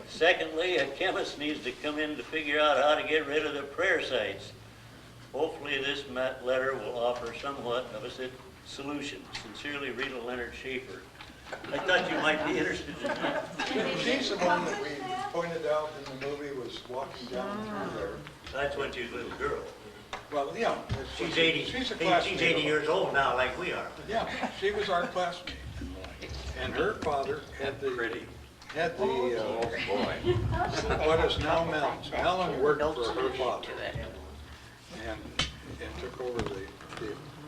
Secondly, a chemist needs to come in to figure out how to get rid of the prayer sites. Hopefully this letter will offer somewhat of a solution. Sincerely, Rita Leonard Schaefer. I thought you might be interested in that. She's the one that we pointed out in the movie was walking down through there. That's when she was a little girl. Well, yeah. She's 80. She's a classmate. She's 80 years old now, like we are. Yeah, she was our classmate. And her father had the, what is now Mellon's. Mellon worked for her father. And took over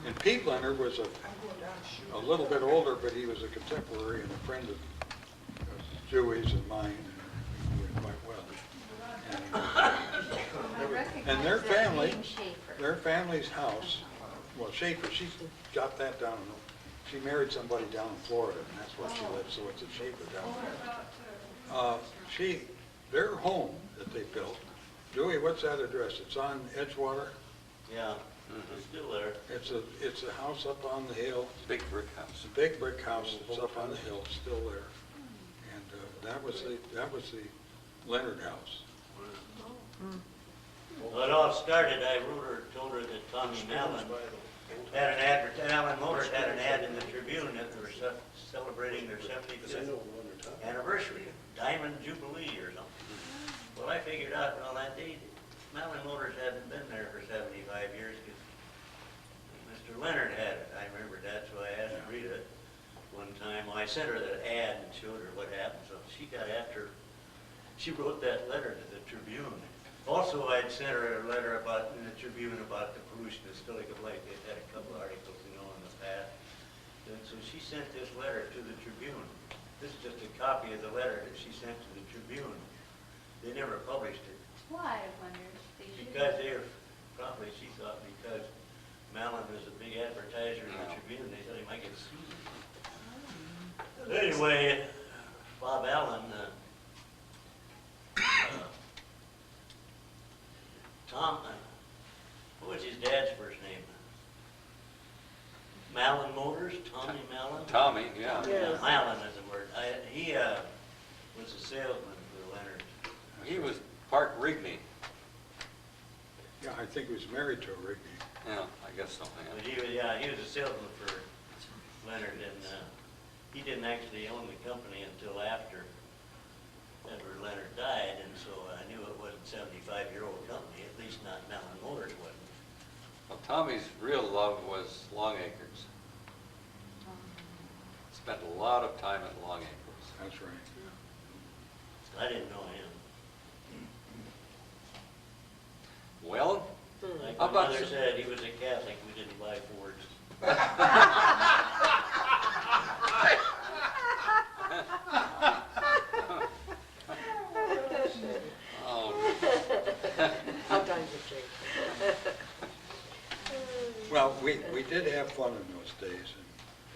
and Pete Leonard was a little bit older, but he was a contemporary and a friend of Dewey's and mine, and we knew him quite well. And their family's house, well, Schaefer, she got that down, she married somebody down in Florida, and that's where she lives, so it's a Schaefer down there. Their home that they built, Dewey, what's that address? It's on Edgewater? Yeah, it's still there. It's a house up on the hill. Big brick house. It's a big brick house. It's up on the hill, it's still there. And that was the Leonard house. Well, it all started, told her that Tommy Mellon had an ad, Allen Motors had an ad in the Tribune that they were celebrating their 75th anniversary, Diamond Jubilee or something. Well, I figured out, well, that day, Mellon Motors hadn't been there for 75 years because Mr. Leonard had it. I remember that, so I asked Rita one time. Well, I sent her the ad and showed her what happened. So she got after, she wrote that letter to the Tribune. Also, I'd sent her a letter in the Tribune about the pollution of Silica Lake. They'd had a couple articles, in the past. And so she sent this letter to the Tribune. This is just a copy of the letter that she sent to the Tribune. They never published it. Why, I wonder? Because probably she thought because Mellon was a big advertiser in the Tribune, they thought he might get sued. Anyway, Bob Allen, Tom, what was his dad's first name? Mellon Motors, Tommy Mellon? Tommy, yeah. Yeah, Mellon is the word. He was a salesman for Leonard. He was part Rigney. Yeah, I think he was married to a Rigney. Yeah, I guess so. But he was a salesman for Leonard, and he didn't actually own the company until after Edward Leonard died, and so I knew it wasn't a 75-year-old company, at least not Mellon Motors wasn't. Well, Tommy's real love was Long Acres. Spent a lot of time at Long Acres. That's right. I didn't know him. Well, Like how my about mother said, he was a Catholic, we didn't buy Fords. oh, How times have changed. Well, we did have fun in those days.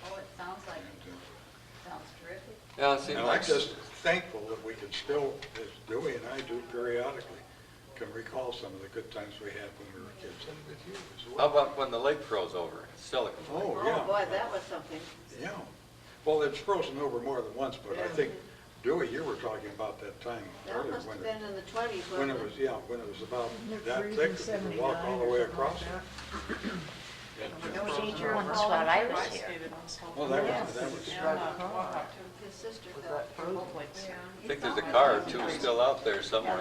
Oh, it sounds like it. Sounds terrific. yeah, it seemed And like I'm just thankful that we can still, as Dewey and I do periodically, can recall some of the good times we had when we were kids, and with you as How well. about when the lake froze over? Silicon Lake. Oh, Oh, yeah. boy, that was something. Yeah. Well, it's frozen over more than once, but I think, Dewey, you were talking about that time That earlier must when have been in the 20s, when wasn't it it? was, yeah, when it was about that thick, that you could walk all the way across it. Procedure once while I was here. Oh, that was, His sister fell through. I think there's a car or two still out there somewhere.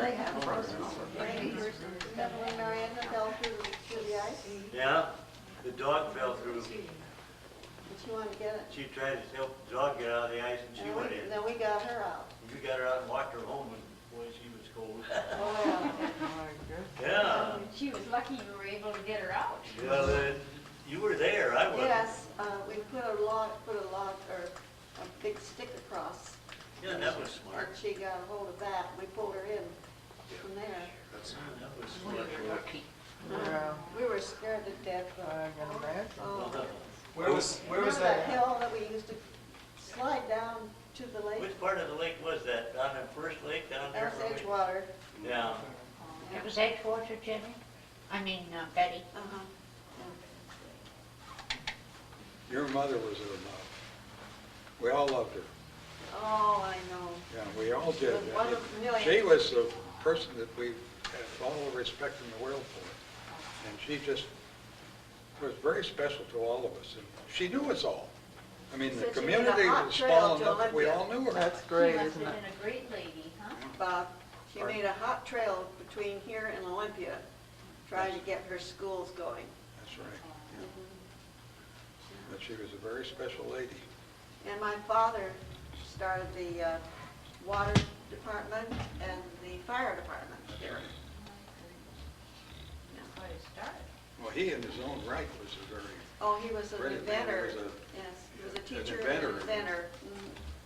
Definitely Marietta fell through the ice. Yeah, the dog fell through. But she wanted to get it. She tried to help the dog get out of the ice, and she went in. Then we got her out. You got her out and walked her home, and boy, she was cold. Oh, yeah. Yeah. She was lucky you were able to get her out. Well, you were there, I wasn't. Yes, we put a log, or a big stick across. Yeah, that was And smart. she got a hold of that, and we pulled her in from there. That was smart. We were scared to death. Oh. Where was Remember that? hill that we used to slide down to the lake? Which part of the lake was that? Down the first lake down there? That's Edgewater. Yeah. It was Edgewater, Jenny? I mean, Betty. Uh-huh. your mother was a love. We all loved her. Oh, I know. Yeah, we all did. It was one of a million. She was the person that we had all the respect in the world for. And she just was very special to all of us. And she knew us all. I mean, the Said she made a community hot was trail small to enough that we Olympia. all knew her. That's She great, must isn't have it? been a great lady, huh? Bob, she Pardon? made a hot trail between here and Olympia, trying to get her schools going. That's right. Mhm. But she was a very special lady. And my father started the water department and the fire department here. That's where it started. Well, he in his own right was a very, Oh, he was an Brilliant man. inventor. He was Yes, he was a an teacher and inventor. an inventor.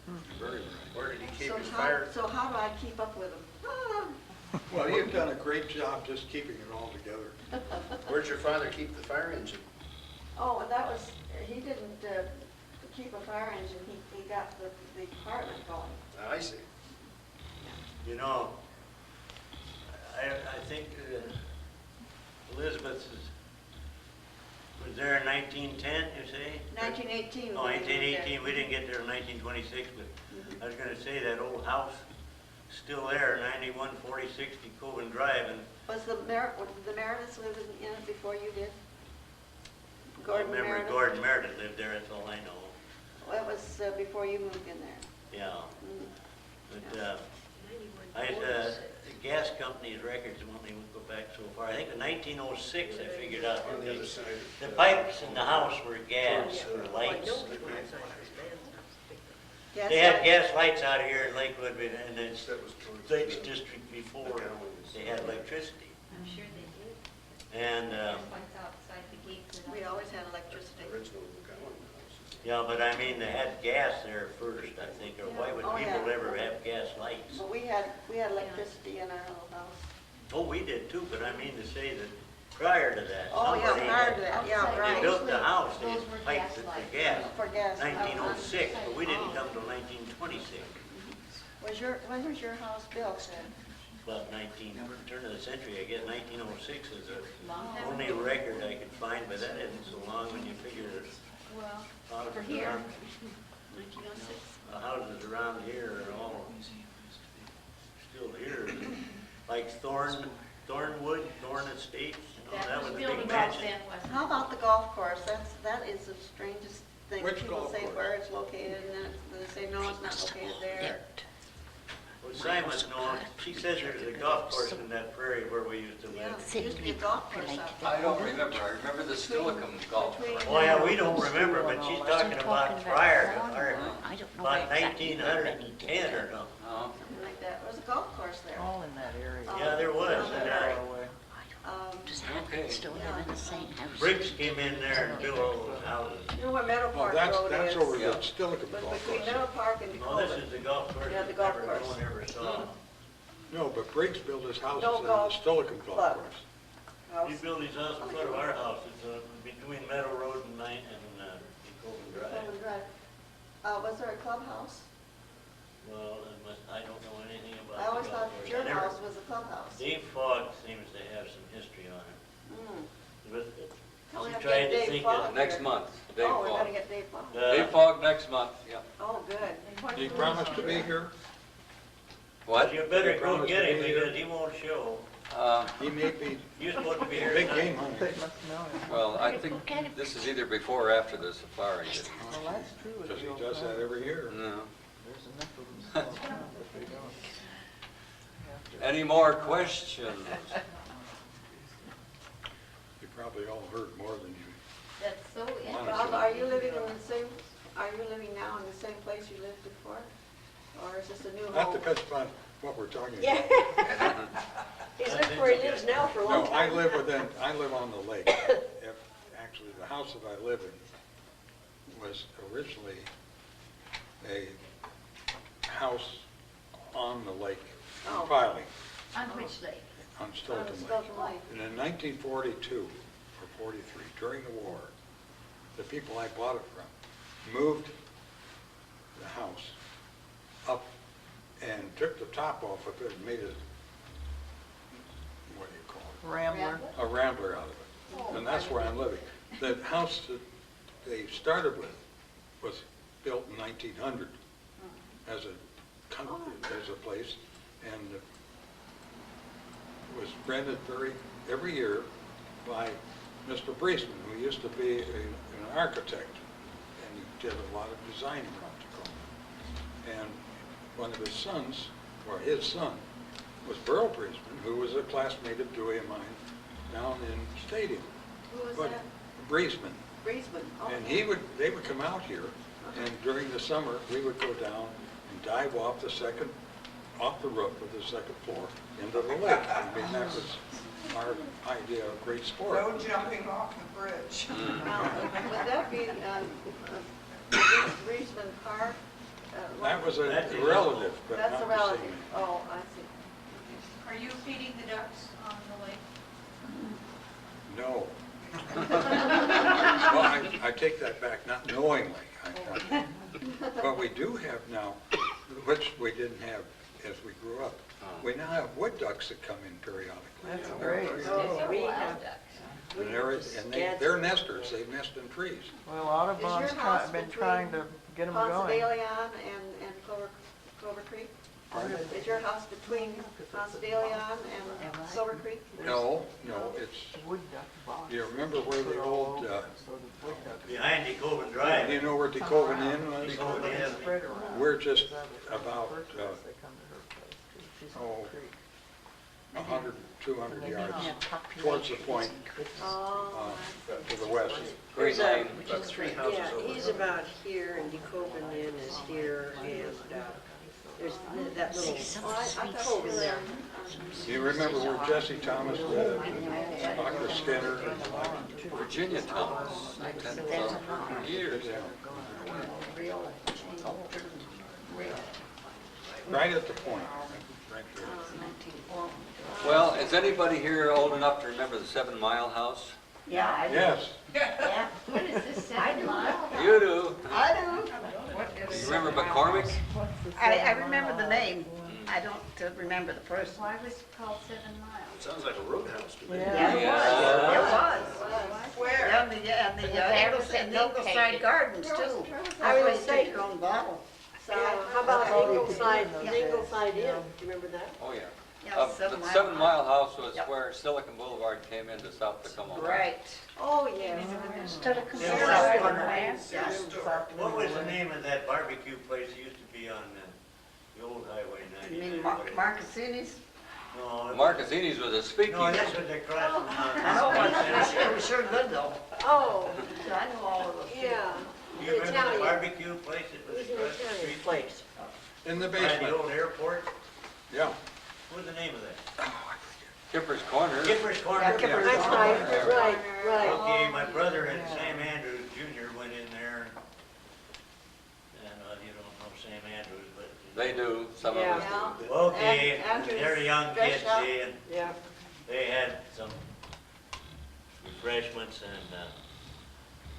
Mhm. very right. Where did he keep So his how, fire? so how do I keep up with him? Well, you've done a great job just keeping it all together. Where'd your father keep the fire engine? Oh, and that was, he didn't keep a fire engine, he got the department going. I see. You know, I think Elizabeth was there in 1910, you say? 1918. Oh, 1918, we didn't get there in 1926, but I was gonna say that old house, still there, 914060 Coven Drive, and Was the Merediths lived in it before you did? I Gordon remember Meredith? Gordon Meredith lived there, that's all I know. Well, it was before you moved in there. Yeah, Mm. but, the gas company's records won't even go back so far. I think in 1906, I figured out On that the other side. the pipes in the house were gas or lights. Yes, They had I- gas lights out here in Lakewood, and then That was towards States the- District before they had electricity. I'm sure they did. And, One's outside the gates. We always had electricity. Original McGowan house. yeah, but I mean, they had gas there first, I think, or why would Oh, yeah. people ever have gas lights? But we had electricity in our little house. Oh, we did too, but I mean to say that prior to that, Oh, yeah, somebody prior had- to that, yeah, Outside. They right. built the house, they Those had were pipes gas it for lights. gas. For gas. 1906, but we didn't come till 1926. When was your house built then? About turn of the century, I guess 1906 is the Long time only ago. record I could find, but that isn't so long when you figure there's Well, houses for here. around, 1906. houses around here are all still here. Like Thornwood, Thorn Estates, you know, that that was was a big building back mansion. then, wasn't it? How about the golf course? That is the strangest thing. Which People golf say course? where it's located, and then they say, no, it's not located there. Well, Simon, no, she says there's a golf course in that prairie where we used to Yeah, live. there used to be a golf course out there. I don't remember, I remember the Stilicum golf Between- course. Oh, yeah, we don't remember, but she's talking about prior to, or I don't know about exactly where 1910 or something. Oh, Something like that. There was a golf course there. All in that area. Yeah, there was, and Far away. Does Okay. Hackett still live in the same house? Briggs came in there and built all those houses. You know where Meadow Well, Park that's, Road that's is? over Yeah. the Stilicum But Golf between Course. Meadow Park and No, this Dakota. is the golf course Yeah, that the golf never, course. no one ever saw. No, but Briggs built his house No in the golf Stilicum Golf club. Course. House. He built his house in front of our house, it's between Meadow Road and Dakota Drive. Coleman Drive. Was there a clubhouse? Well, I don't know anything about I the always golf thought course. your I never- house was a clubhouse. Dave Fogg seems to have some history on it. Mm. But Oh, we she have to tried get to Dave think Fogg. that, next month, Dave Oh, we gotta Fogg. get Dave Fogg. Dave Fogg next month, yeah. Oh, good. He promised to be here. What? you better He go promised get to him be here. because he won't show. He may be You're supposed to be a here big tonight. game hunter. They must know him. Well, I think this is either before or after the safari. Well, that's true. if Because he you'll does that find- every year. No. There's enough of them still around, but they don't. Have to- Any more questions? You probably all heard more than you. That's so interesting. Bob, are you living now in the same place you lived before? Or is this a new That home? depends upon what we're talking Yeah. about. He's lived where he lives now for a long No, I time. live on the lake. Actually, the house that I live in was originally a house on the lake, Oh. in Filey, On which lake? on Stoughton Lake. Stoughton Lake. And in 1942 or 43, during the war, the people I bought it from moved the house up and took the top off of it and made it, what do you call it? Rambler. A rambler out of it. And that's where I'm living. The house that they started with was built in 1900. as a place, and it was rented every year by Mr. Briesman, who used to be an architect, and he did a lot of designing around Tacoma. And one of his sons, or his son, was Burl Briesman, who was a classmate of Dewey and mine down in Stadium. Who was But that? Briesman. Breezeman. Oh. And they would come out here, and during the summer, we would go down and dive off the roof of the second floor into the lake. I mean, that was our idea of great sport. No jumping off the bridge. Now, would that be Breezeman Park? That was a That's his relative, but That's not a the relative. same. Oh, I see. Are you feeding the ducks on the lake? No. Well, I take that back, not knowingly. But we do have now, which we didn't have as we grew up, we now have wood ducks that come in periodically. That's great. Oh, we have, And they're nesters, they nest in trees. Well, Audubon's Is your house been between trying to get them Ponce de going. Leon and Clover Creek? Is your house between Ponce de Leon and Silver Creek? No, it's, Wood duck box. you remember where the old, So the wood ducks Behind Decoven Drive. you know where Decoven Inn was? Decoven Inn. spread around. We're just That was about, her place. They come to her place, too. She's on oh, the creek. 100, 200 They yards have population towards the point Oh, to the west. Great There's a- name. About 3 houses yeah, over. he's about here, and DeCoven Inn is here, and there's that little well, I thought cove you in were there. You remember where Jesse Thomas lived, and Dr. Skinner, Virginia Thomas, 10,000 years. right at the point, right there. Well, is anybody here old enough to remember the 7 Mile House? Yeah, I do. Yes, Yeah. What is this, 7 Mile? You do. I do. You remember McCormick? I remember the name. I don't remember the person. Why was it called 7 Miles? Sounds like a roadhouse to me. Yeah, it Yeah. was. Where? And the Ingleside Gardens too. I was gonna say- Your own bottle. Yeah, how about Ingleside Inn? Do you remember that? Oh, yeah. Yeah, The 7 Mile. 7 Mile House was Yep. where Silicon Boulevard came into South Tacoma. Right. oh, yeah. Instead of Yeah, What was the name of that barbecue place that used to be on the old Highway You 99? mean Marcassini's? No, Marcassini's was a no, speakeasy. this was across from, I know, it was sure good though. Oh, I know all of them. yeah, do the you remember the Italian. barbecue place that It was was an across the Italian street? place. in the Behind the basement, old airport? yeah. What was the name of that? Kipper's Corner. Kipper's Corner? Yeah, Kipper's That's right, right. Okay, my brother and Sam Andrews Jr. went in there, and you don't know Sam Andrews, but. They do, some of us do. Okay, And Andrews they're young kids, dressed up. see, and Yeah, they had some refreshments, and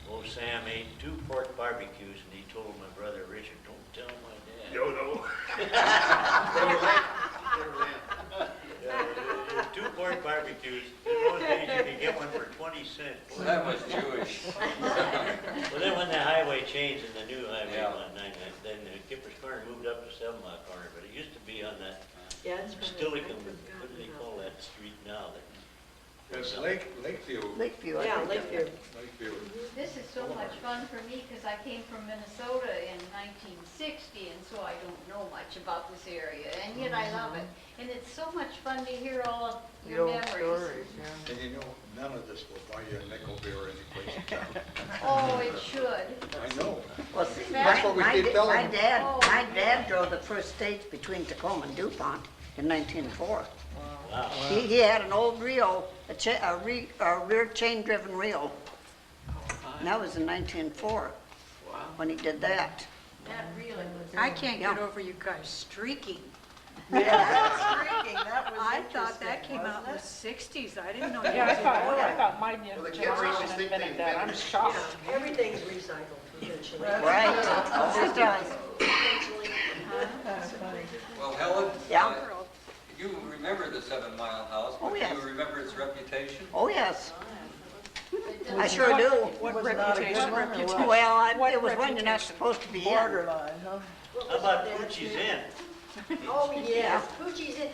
old Sam ate 2 pork barbecues, and he told my brother Richard, don't tell my dad. No, no. Yeah, 2 pork barbecues. In those days, you could get one for 20 cents. That was Jewish. Well, then when the highway changed and the new highway Yeah. went 99, then Kipper's Corner moved up to 7 Mile Corner, but it used to be on that yeah, it's right. Stilican, what do they call that street now? It's Lakeview. Lakeview, I Yeah, think. Lakeview. Lakeview. This is so much fun for me because I came from Minnesota in 1960, and so I don't know much about this area, and yet I love it. And it's so much fun to hear all of The your old memories. stories, yeah. And you know, none of this will buy you a nickel beer anyplace in town. Oh, it should. I know. Well, see, That's what we keep telling them. my dad drove the first stage between Tacoma and DuPont in 1904. Wow. He had an old reel, a rear chain-driven reel. And that was in 1904 when he did that. That really was. I can't get Yeah. over you guys streaking. Streaking, that was I thought that interesting, came out in the wasn't 60s. I didn't know. Yeah, I thought my Well, the kids generation always think they invented that. I'm invented it. shocked. Yeah, everything's recycled eventually. Right. It does. Eventually. That's funny. Well, Helen? Yeah. You remember the 7 Mile House, Oh, but yes. do you remember its reputation? Oh, yes. I sure do. What Was it not a good reputation? one or what? Well, What it was when you're not reputation? supposed to be in. Borderline, huh? How about Poochie's Inn? Oh, yes, Poochie's Inn.